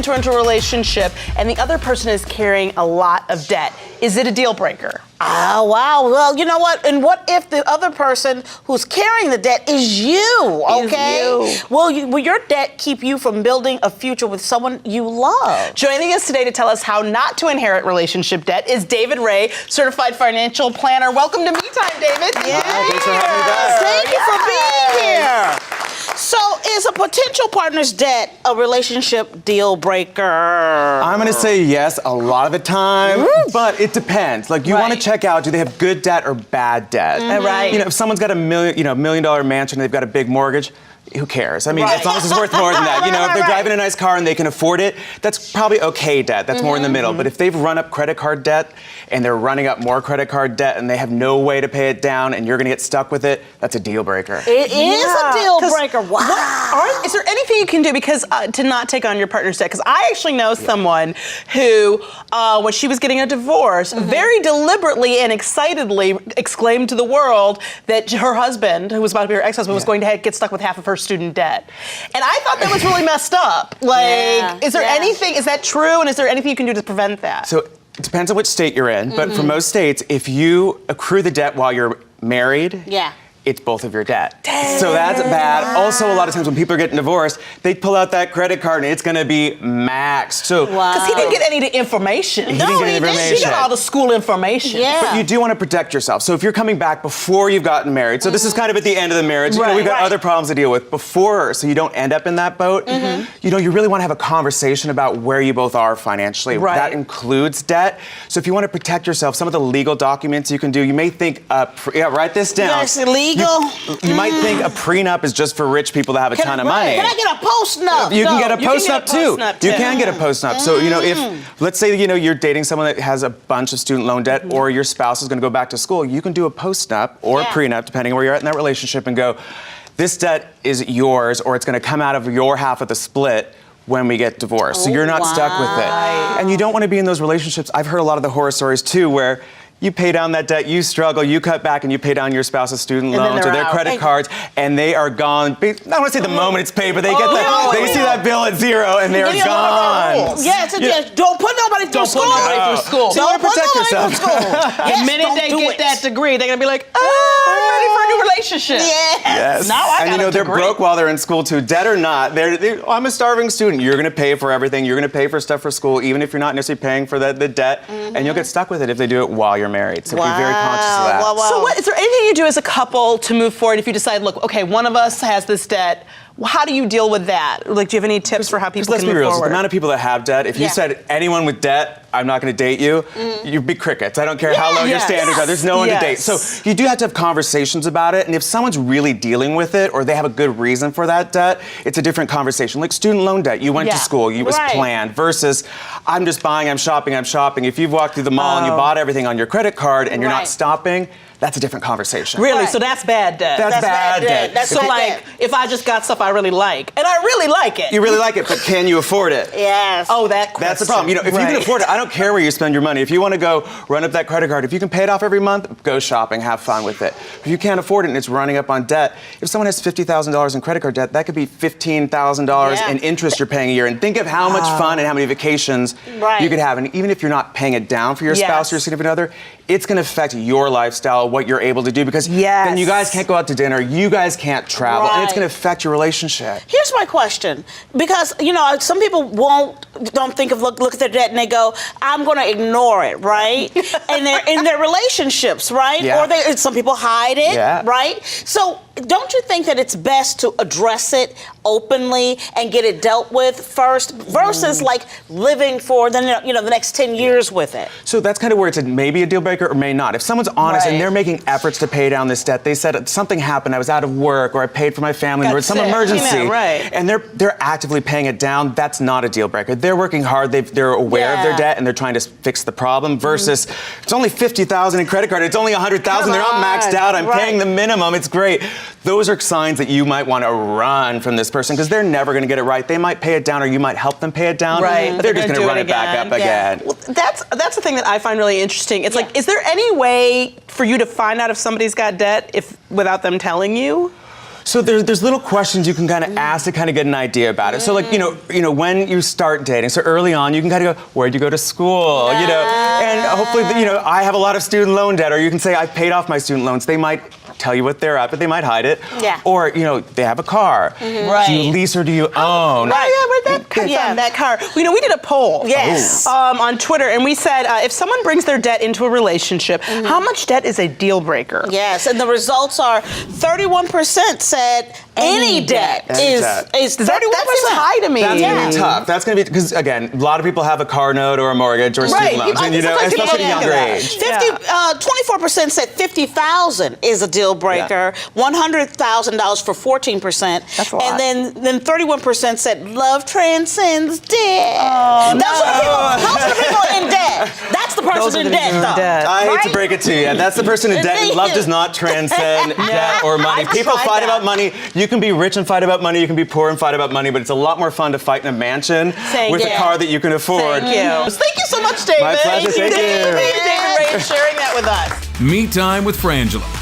enter into a relationship and the other person is carrying a lot of debt. Is it a deal breaker? Oh, wow. Well, you know what? And what if the other person who's carrying the debt is you, okay? Will your debt keep you from building a future with someone you love? Joining us today to tell us how not to inherit relationship debt is David Ray, certified financial planner. Welcome to Me Time, David. Yeah. Thanks for having me back. Thank you for being here. So, is a potential partner's debt a relationship deal breaker? I'm going to say yes a lot of the time, but it depends. Like, you want to check out, do they have good debt or bad debt? Right. You know, if someone's got a $1 million mansion, they've got a big mortgage, who cares? I mean, as long as it's worth more than that. You know, if they're driving a nice car and they can afford it, that's probably okay debt. That's more in the middle. But if they've run up credit card debt and they're running up more credit card debt and they have no way to pay it down and you're going to get stuck with it, that's a deal breaker. It is a deal breaker. Wow. Is there anything you can do because to not take on your partner's debt? Because I actually know someone who, when she was getting a divorce, very deliberately and excitedly exclaimed to the world that her husband, who was about to be her ex-husband, was going to get stuck with half of her student debt. And I thought that was really messed up. Like, is there anything, is that true? And is there anything you can do to prevent that? So it depends on which state you're in, but for most states, if you accrue the debt while you're married, it's both of your debt. So that's bad. Also, a lot of times when people are getting divorced, they pull out that credit card and it's going to be maxed. So, because he didn't get any information. He didn't get any information. He got all the school information. But you do want to protect yourself. So if you're coming back before you've gotten married, so this is kind of at the end of the marriage, you know, we've got other problems to deal with before, so you don't end up in that boat. You know, you really want to have a conversation about where you both are financially. That includes debt. So if you want to protect yourself, some of the legal documents you can do, you may think, write this down. Yes, illegal. You might think a prenup is just for rich people that have a ton of money. Can I get a post-nup? You can get a post-nup too. You can get a post-nup. So, you know, if, let's say, you know, you're dating someone that has a bunch of student loan debt or your spouse is going to go back to school, you can do a post-nup or a prenup, depending on where you're at in that relationship, and go, this debt is yours, or it's going to come out of your half of the split when we get divorced. So you're not stuck with it. And you don't want to be in those relationships. I've heard a lot of the horror stories too, where you pay down that debt, you struggle, you cut back, and you pay down your spouse's student loans or their credit cards, and they are gone. I don't want to say the moment it's paid, but they get that. They see that bill at zero, and they're gone. Yes, don't put nobody through school. So you want to protect yourself. The minute they get that degree, they're gonna be like, I'm ready for a new relationship. Yes. Now I got and you know a they're degree. broke while they're in school too. Debt or not, I'm a starving student. You're gonna pay for everything. You're gonna pay for stuff for school, even if you're not necessarily paying for the debt, and you'll get stuck with it if they do it while you're married. So be very conscious of that. So is there anything you do as a couple to move forward if you decide, look, okay, one of us has this debt, how do you deal with that? Like, do you have any tips for how people can move forward? The amount of people that have debt, if you said anyone with debt, I'm not going to date you, you'd be crickets. I don't care how low your standards are. There's no one to date. So you do have to have conversations about it. And if someone's really dealing with it or they have a good reason for that debt, it's a different conversation. Like student loan debt, you went to school, it was planned, versus I'm just buying, I'm shopping. If you've walked through the mall and you bought everything on your credit card and you're not stopping, that's a different conversation. Really? So that's bad debt. That's bad debt. That's so like, if I just got stuff I really like, and I really like it. You really like it, but can you afford it? Yes. Oh, that's the problem. You know, if you can afford it, I don't care where you spend your money. If you want to go run up that credit card, if you can pay it off every month, go shopping, have fun with it. If you can't afford it and it's running up on debt, if someone has $50,000 in credit card debt, that could be $15,000 in interest you're paying a year. And think of how much fun and how many vacations you could have. And even if you're not paying it down for your spouse or your significant other, it's going to affect your lifestyle, what you're able to do, because then you guys can't go out to dinner, you guys can't travel, and it's going to affect your relationship. Here's my question, because you know some people don't think of look at their debt and they go, I'm going to ignore it, right? And they're in their relationships, right? Or some people hide it, right? So don't you think that it's best to address it openly and get it dealt with first, versus like living for the next 10 years with it? So that's kind of where it's maybe a deal breaker or may not. If someone's honest and they're making efforts to pay down this debt, they said something happened, I was out of work, or I paid for my family, or some emergency, and they're actively paying it down, that's not a deal breaker. They're working hard, they're aware of their debt, and they're trying to fix the problem, versus it's only $50,000 in credit card, it's only $100,000, they're not maxed out, I'm paying the minimum, it's great. Those are signs that you might want to run from this person, because they're never going to get it right. They might pay it down, or you might help them pay it down, but they're just going to run it back up again. Well, that's the thing that I find really interesting. It's like, is there any way for you to find out if somebody's got debt without them telling you? So there's little questions you can kind of ask to kind of get an idea about it. So like, you know, when you start dating, so early on, you can kind of go, where'd you go to school? You know, and hopefully, you know, I have a lot of student loan debt, or you can say I've paid off my student loans. They might tell you what they're at, but they might hide it. Yeah. Or, you know, they have a car. Right. Do you lease or do you own? Oh, yeah, where'd that come from, that car? You know, we did a poll Yes. on Twitter, and we said, if someone brings their debt into a relationship, how much debt is a deal breaker? Yes, and the results are 31% said any debt is 31%. That seems high to me. That's gonna be tough. That's gonna be, because again, a lot of people have a car note or a mortgage or student loans, and you know, especially at a younger age. 24% said 50,000 is a deal breaker. $100,000 for 14%. That's a lot. And then 31% said love transcends debt. Those are the people in debt. That's the person in debt, though. I hate to break it to you, and that's the person in debt. Love does not transcend debt or money. People fight about money. You can be rich and fight about money. You can be poor and fight about money. But it's a lot more fun to fight in a mansion with a car that you can afford. Thank you. Thank you so much, David. My pleasure. Thank you. David Ray, sharing that with us. Me Time with Frangela.